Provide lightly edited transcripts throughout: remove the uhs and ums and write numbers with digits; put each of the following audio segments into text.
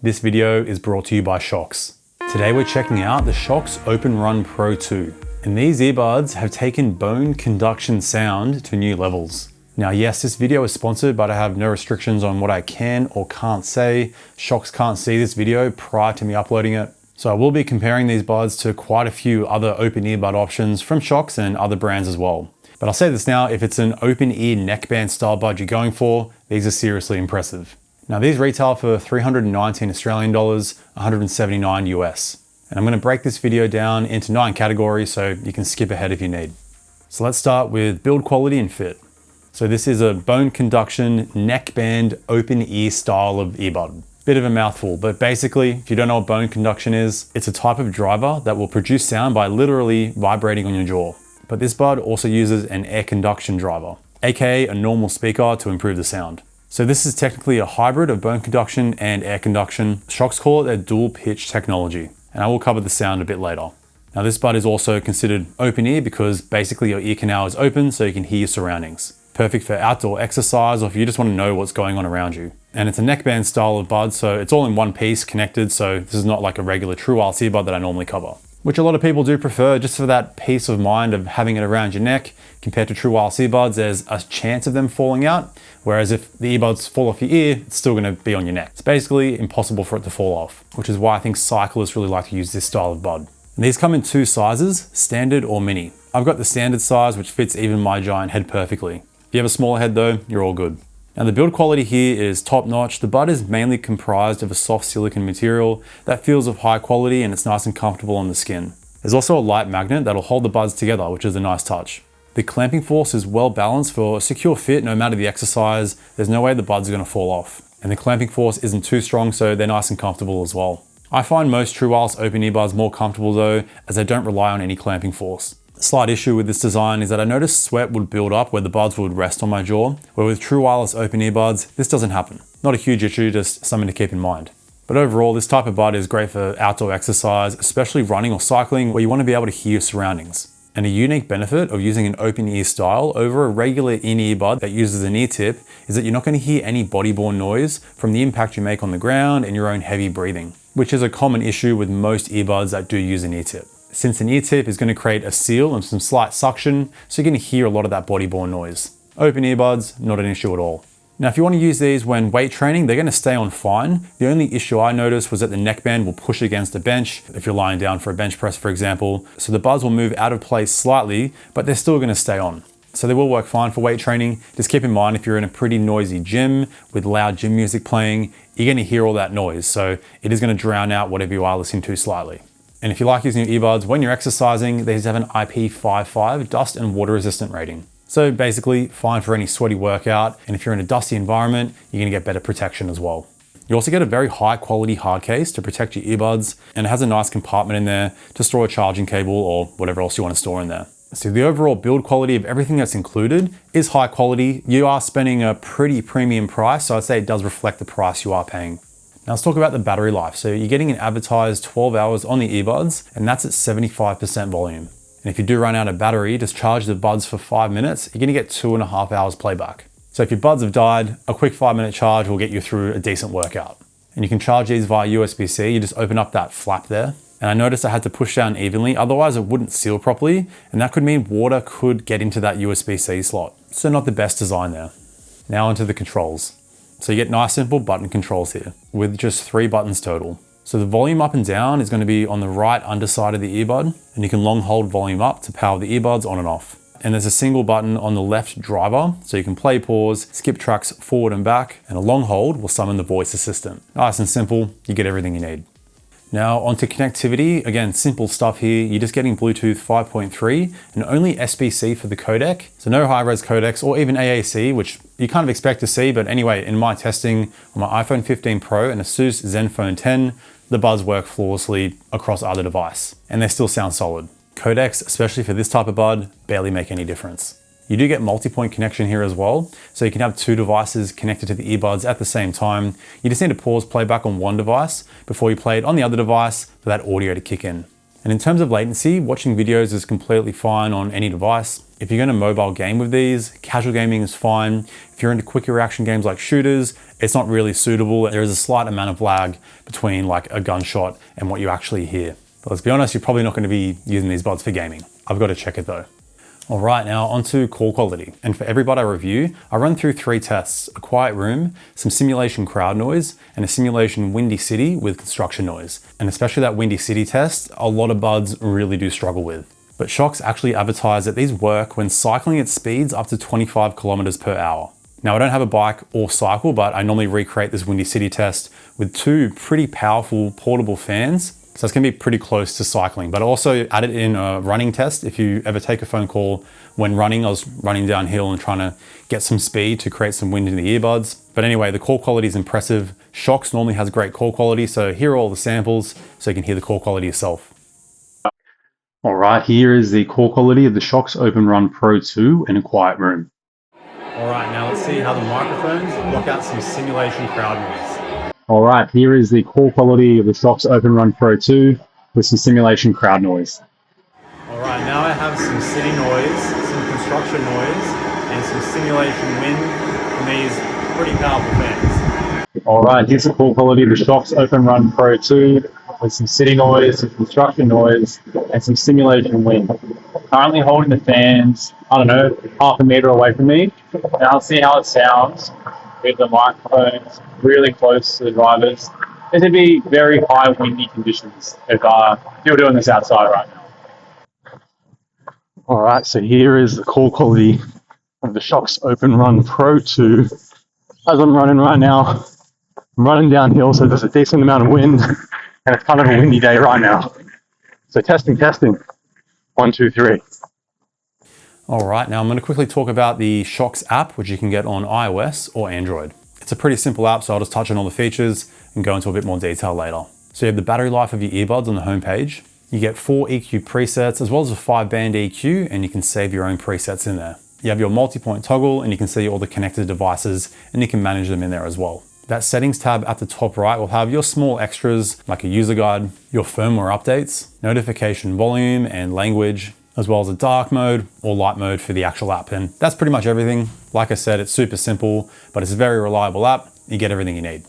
This video is brought to you by Shokz. Today we're checking out the Shokz Open Run Pro 2. And these earbuds have taken bone conduction sound to new levels. Now yes, this video is sponsored, but I have no restrictions on what I can or can't say. Shokz can't see this video prior to me uploading it. So I will be comparing these buds to quite a few other open earbud options from Shokz and other brands as well. But I'll say this now, if it's an open ear neckband style bud you're going for, these are seriously impressive. Now these retail for 319 Australian dollars, 179 US. And I'm going to break this video down into 9 categories so you can skip ahead if you need. So let's start with build quality and fit. So this is a bone conduction neckband open ear style of earbud. Bit of a mouthful, but basically, if you don't know what bone conduction is, it's a type of driver that will produce sound by literally vibrating on your jaw. But this bud also uses an air conduction driver, aka a normal speaker to improve the sound. So this is technically a hybrid of bone conduction and air conduction. Shokz call it a dual pitch technology, and I will cover the sound a bit later. Now this bud is also considered open ear because basically your ear canal is open so you can hear your surroundings. Perfect for outdoor exercise or if you just want to know what's going on around you. And it's a neckband style of bud, so it's all in one piece connected, so this is not like a regular true wireless earbud that I normally cover. Which a lot of people do prefer just for that peace of mind of having it around your neck. Compared to true wireless earbuds, there's a chance of them falling out. Whereas if the earbuds fall off your ear, it's still gonna be on your neck. It's basically impossible for it to fall off, which is why I think cyclists really like to use this style of bud. And these come in 2 sizes, standard or mini. I've got the standard size, which fits even my giant head perfectly. If you have a smaller head though, you're all good. Now the build quality here is top notch. The bud is mainly comprised of a soft silicone material that feels of high quality and it's nice and comfortable on the skin. There's also a light magnet that'll hold the buds together, which is a nice touch. The clamping force is well balanced for a secure fit no matter the exercise. There's no way the buds are gonna fall off. And the clamping force isn't too strong, so they're nice and comfortable as well. I find most true wireless open earbuds more comfortable though, as they don't rely on any clamping force. Slight issue with this design is that I noticed sweat would build up where the buds would rest on my jaw, where with true wireless open earbuds, this doesn't happen. Not a huge issue, just something to keep in mind. But overall, this type of bud is great for outdoor exercise, especially running or cycling, where you want to be able to hear your surroundings. And a unique benefit of using an open ear style over a regular in-ear bud that uses an ear tip is that you're not going to hear any body-borne noise from the impact you make on the ground and your own heavy breathing, which is a common issue with most earbuds that do use an ear tip. Since an ear tip is going to create a seal and some slight suction, so you're going to hear a lot of that body-borne noise. Open earbuds, not an issue at all. Now, if you want to use these when weight training, they're going to stay on fine. The only issue I noticed was that the neckband will push against a bench, if you're lying down for a bench press, for example. So the buds will move out of place slightly, but they're still going to stay on. So they will work fine for weight training. Just keep in mind, if you're in a pretty noisy gym with loud gym music playing, you're going to hear all that noise. So it is going to drown out whatever you are listening to slightly. And if you like using your earbuds when you're exercising, these have an IP55 dust and water resistant rating. So basically fine for any sweaty workout. And if you're in a dusty environment, you're gonna get better protection as well. You also get a very high quality hard case to protect your earbuds, and it has a nice compartment in there to store a charging cable or whatever else you want to store in there. So the overall build quality of everything that's included is high quality. You are spending a pretty premium price, so I'd say it does reflect the price you are paying. Now let's talk about the battery life. So you're getting an advertised 12 hours on the earbuds, and that's at 75% volume. And if you do run out of battery, just charge the buds for 5 minutes, you're gonna get 2.5 hours playback. So if your buds have died, a quick 5-minute charge will get you through a decent workout. And you can charge these via USB-C, you just open up that flap there. And I noticed I had to push down evenly, otherwise it wouldn't seal properly, and that could mean water could get into that USB-C slot. So not the best design there. Now onto the controls. So you get nice simple button controls here, with just 3 buttons total. So the volume up and down is going to be on the right underside of the earbud, and you can long hold volume up to power the earbuds on and off. And there's a single button on the left driver, so you can play, pause, skip tracks forward and back, and a long hold will summon the voice assistant. Nice and simple, you get everything you need. Now onto connectivity, again, simple stuff here. You're just getting Bluetooth 5.3 and only SBC for the codec. So no high-res codecs or even AAC, which you kind of expect to see, but anyway, in my testing on my iPhone 15 Pro and Asus Zenfone 10, the buds work flawlessly across either device, and they still sound solid. Codecs, especially for this type of bud, barely make any difference. You do get multi-point connection here as well, so you can have 2 devices connected to the earbuds at the same time. You just need to pause playback on one device before you play it on the other device for that audio to kick in. And in terms of latency, watching videos is completely fine on any device. If you're going to mobile game with these, casual gaming is fine. If you're into quicker reaction games like shooters, it's not really suitable. There is a slight amount of lag between like a gunshot and what you actually hear. But let's be honest, you're probably not going to be using these buds for gaming. I've got to check it though. All right, now onto call quality. And for every bud I review, I run through 3 tests: a quiet room, some simulation crowd noise, and a simulation windy city with construction noise. And especially that windy city test, a lot of buds really do struggle with. But Shokz actually advertise that these work when cycling at speeds up to 25 kilometers per hour. Now I don't have a bike or cycle, but I normally recreate this windy city test with 2 pretty powerful portable fans. So it's gonna be pretty close to cycling, but I also added in a running test. If you ever take a phone call when running, I was running downhill and trying to get some speed to create some wind in the earbuds. But anyway, the call quality is impressive. Shokz normally has great call quality, so here are all the samples so you can hear the call quality yourself. All right, here is the call quality of the Shokz Open Run Pro 2 in a quiet room. All right, now let's see how the microphones block out some simulation crowd noise. All right, here is the call quality of the Shokz Open Run Pro 2 with some simulation crowd noise. All right, now I have some city noise, some construction noise, and some simulation wind from these pretty powerful fans. All right, here's the call quality of the Shokz Open Run Pro 2 with some city noise, some construction noise, and some simulation wind. Currently holding the fans, I don't know, half a meter away from me, and I'll see how it sounds with the microphones really close to the drivers. It would be very high windy conditions if you were doing this outside right now. All right, so here is the call quality of the Shokz Open Run Pro 2. As I'm running right now, I'm running downhill, so there's a decent amount of wind, and it's kind of a windy day right now. So testing. 1, 2, 3. All right, now I'm going to quickly talk about the Shokz app, which you can get on iOS or Android. It's a pretty simple app, so I'll just touch on all the features and go into a bit more detail later. So you have the battery life of your earbuds on the homepage. You get 4 EQ presets as well as a 5-band EQ, and you can save your own presets in there. You have your multi-point toggle, and you can see all the connected devices, and you can manage them in there as well. That settings tab at the top right will have your small extras like a user guide, your firmware updates, notification volume and language, as well as a dark mode or light mode for the actual app. And that's pretty much everything. Like I said, it's super simple, but it's a very reliable app. You get everything you need.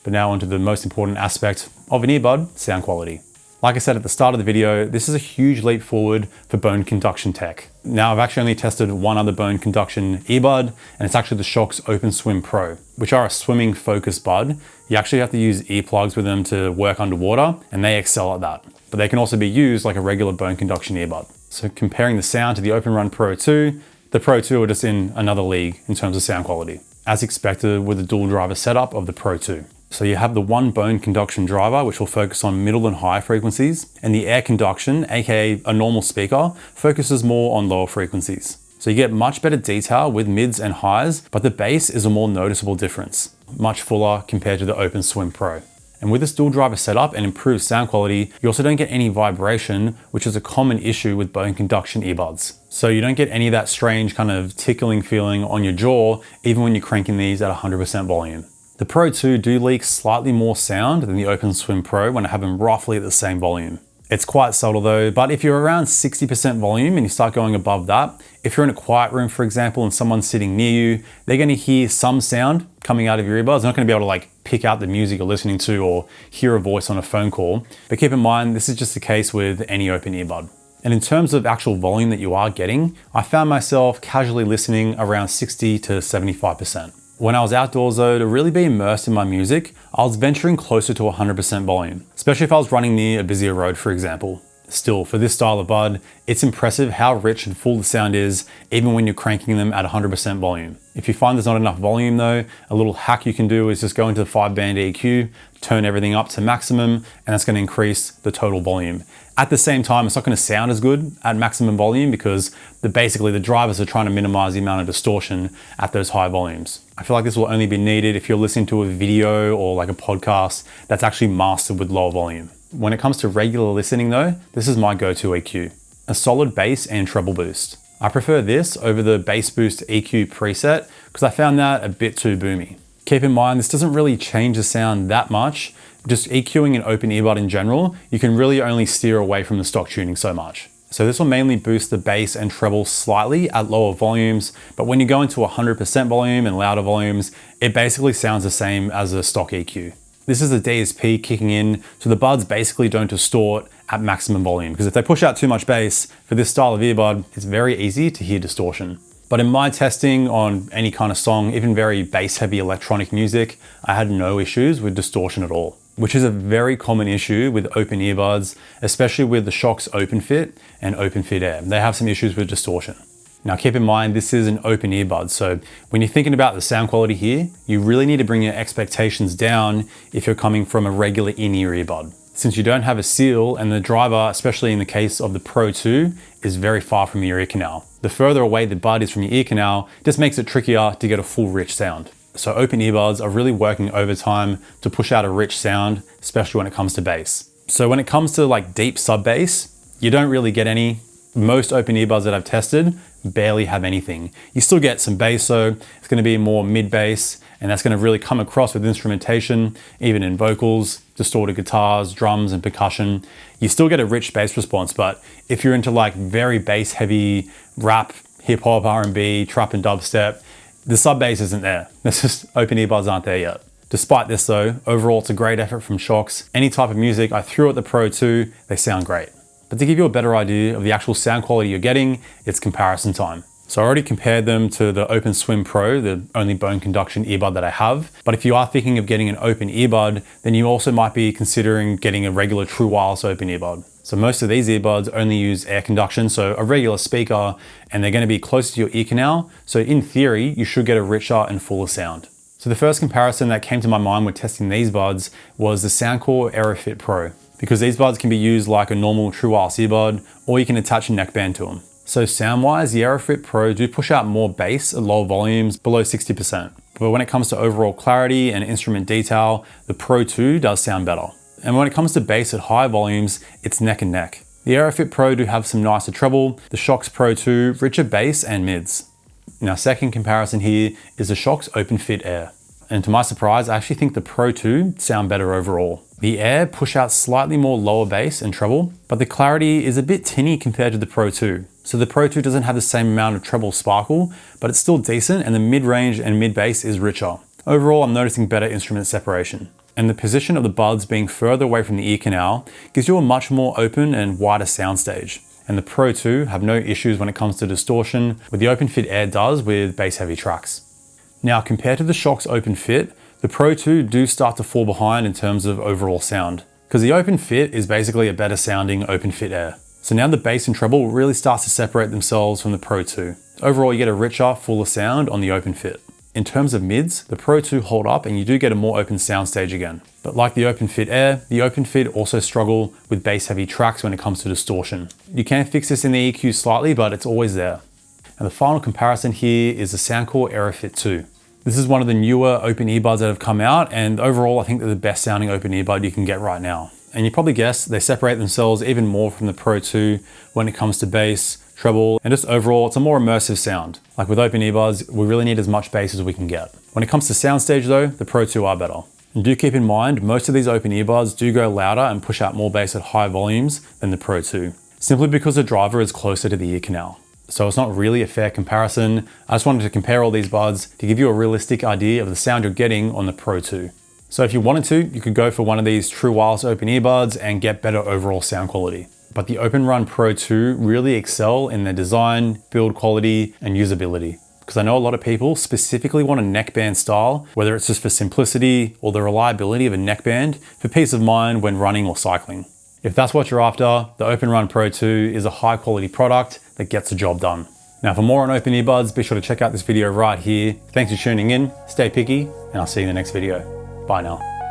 But now onto the most important aspect of an earbud, sound quality. Like I said at the start of the video, this is a huge leap forward for bone conduction tech. Now I've actually only tested one other bone conduction earbud, and it's actually the Shokz OpenSwim Pro, which are a swimming focused bud. You actually have to use earplugs with them to work underwater, and they excel at that. But they can also be used like a regular bone conduction earbud. So comparing the sound to the Open Run Pro 2, the Pro 2 are just in another league in terms of sound quality, as expected with the dual driver setup of the Pro 2. So you have the one bone conduction driver, which will focus on middle and high frequencies, and the air conduction, aka a normal speaker, focuses more on lower frequencies. So you get much better detail with mids and highs, but the bass is a more noticeable difference, much fuller compared to the OpenSwim Pro. And with this dual driver setup and improved sound quality, you also don't get any vibration, which is a common issue with bone conduction earbuds. So you don't get any of that strange kind of tickling feeling on your jaw, even when you're cranking these at 100% volume. The Pro 2 do leak slightly more sound than the OpenSwim Pro when I have them roughly at the same volume. It's quite subtle though, but if you're around 60% volume and you start going above that, if you're in a quiet room, for example, and someone's sitting near you, they're gonna hear some sound coming out of your earbuds. They're not gonna be able to like pick out the music you're listening to or hear a voice on a phone call. But keep in mind, this is just the case with any open earbud. And in terms of actual volume that you are getting, I found myself casually listening around 60 to 75%. When I was outdoors though, to really be immersed in my music, I was venturing closer to 100% volume, especially if I was running near a busier road, for example. Still, for this style of bud, it's impressive how rich and full the sound is, even when you're cranking them at 100% volume. If you find there's not enough volume though, a little hack you can do is just go into the 5-band EQ, turn everything up to maximum, and that's gonna increase the total volume. At the same time, it's not gonna sound as good at maximum volume because basically the drivers are trying to minimize the amount of distortion at those high volumes. I feel like this will only be needed if you're listening to a video or like a podcast that's actually mastered with low volume. When it comes to regular listening though, this is my go-to EQ. A solid bass and treble boost. I prefer this over the bass boost EQ preset because I found that a bit too boomy. Keep in mind, this doesn't really change the sound that much. Just EQing an open earbud in general, you can really only steer away from the stock tuning so much. So this will mainly boost the bass and treble slightly at lower volumes, but when you go into 100% volume and louder volumes, it basically sounds the same as a stock EQ. This is the DSP kicking in, so the buds basically don't distort at maximum volume, because if they push out too much bass for this style of earbud, it's very easy to hear distortion. But in my testing on any kind of song, even very bass heavy electronic music, I had no issues with distortion at all, which is a very common issue with open earbuds, especially with the Shox OpenFit and OpenFit Air. They have some issues with distortion. Now keep in mind, this is an open earbud, so when you're thinking about the sound quality here, you really need to bring your expectations down if you're coming from a regular in-ear earbud. Since you don't have a seal and the driver, especially in the case of the Pro 2, is very far from your ear canal. The further away the bud is from your ear canal, just makes it trickier to get a full rich sound. So open earbuds are really working overtime to push out a rich sound, especially when it comes to bass. So when it comes to like deep sub bass, you don't really get any. Most open earbuds that I've tested barely have anything. You still get some bass, so it's going to be more mid bass, and that's going to really come across with instrumentation, even in vocals, distorted guitars, drums, and percussion. You still get a rich bass response, but if you're into like very bass heavy rap, hip hop, R&B, trap and dubstep, the sub bass isn't there. That's just open earbuds aren't there yet. Despite this though, overall it's a great effort from Shox. Any type of music I threw at the Pro 2, they sound great. But to give you a better idea of the actual sound quality you're getting, it's comparison time. So I already compared them to the Open Swim Pro, the only bone conduction earbud that I have. But if you are thinking of getting an open earbud, then you also might be considering getting a regular true wireless open earbud. So most of these earbuds only use air conduction, so a regular speaker, and they're going to be closer to your ear canal. So in theory, you should get a richer and fuller sound. So the first comparison that came to my mind when testing these buds was the Soundcore Aerofit Pro, because these buds can be used like a normal true wireless earbud, or you can attach a neckband to them. So sound-wise, the Aerofit Pro do push out more bass at low volumes, below 60%. But when it comes to overall clarity and instrument detail, the Pro 2 does sound better. And when it comes to bass at high volumes, it's neck and neck. The Aerofit Pro do have some nicer treble, the Shox Pro 2, richer bass and mids. Now second comparison here is the Shox OpenFit Air. And to my surprise, I actually think the Pro 2 sound better overall. The Air push out slightly more lower bass and treble, but the clarity is a bit tinny compared to the Pro 2. So the Pro 2 doesn't have the same amount of treble sparkle, but it's still decent and the mid-range and mid-bass is richer. Overall, I'm noticing better instrument separation. And the position of the buds being further away from the ear canal gives you a much more open and wider soundstage. And the Pro 2 have no issues when it comes to distortion, what the OpenFit Air does with bass-heavy tracks. Now, compared to the Shox OpenFit, the Pro 2 do start to fall behind in terms of overall sound, because the OpenFit is basically a better sounding OpenFit Air. So now the bass and treble really starts to separate themselves from the Pro 2. Overall, you get a richer, fuller sound on the OpenFit. In terms of mids, the Pro 2 hold up and you do get a more open soundstage again. But like the OpenFit Air, the OpenFit also struggle with bass heavy tracks when it comes to distortion. You can fix this in the EQ slightly, but it's always there. And the final comparison here is the Soundcore Aerofit 2. This is one of the newer open earbuds that have come out, and overall I think they're the best sounding open earbud you can get right now. And you probably guessed they separate themselves even more from the Pro 2 when it comes to bass, treble, and just overall it's a more immersive sound. Like with open earbuds, we really need as much bass as we can get. When it comes to soundstage though, the Pro 2 are better. And do keep in mind, most of these open earbuds do go louder and push out more bass at high volumes than the Pro 2, simply because the driver is closer to the ear canal. So it's not really a fair comparison. I just wanted to compare all these buds to give you a realistic idea of the sound you're getting on the Pro 2. So if you wanted to, you could go for one of these true wireless open earbuds and get better overall sound quality. But the OpenRun Pro 2 really excel in their design, build quality, and usability. Because I know a lot of people specifically want a neckband style, whether it's just for simplicity or the reliability of a neckband for peace of mind when running or cycling. If that's what you're after, the OpenRun Pro 2 is a high quality product that gets the job done. Now for more on open earbuds, be sure to check out this video right here. Thanks for tuning in, stay picky, and I'll see you in the next video. Bye now.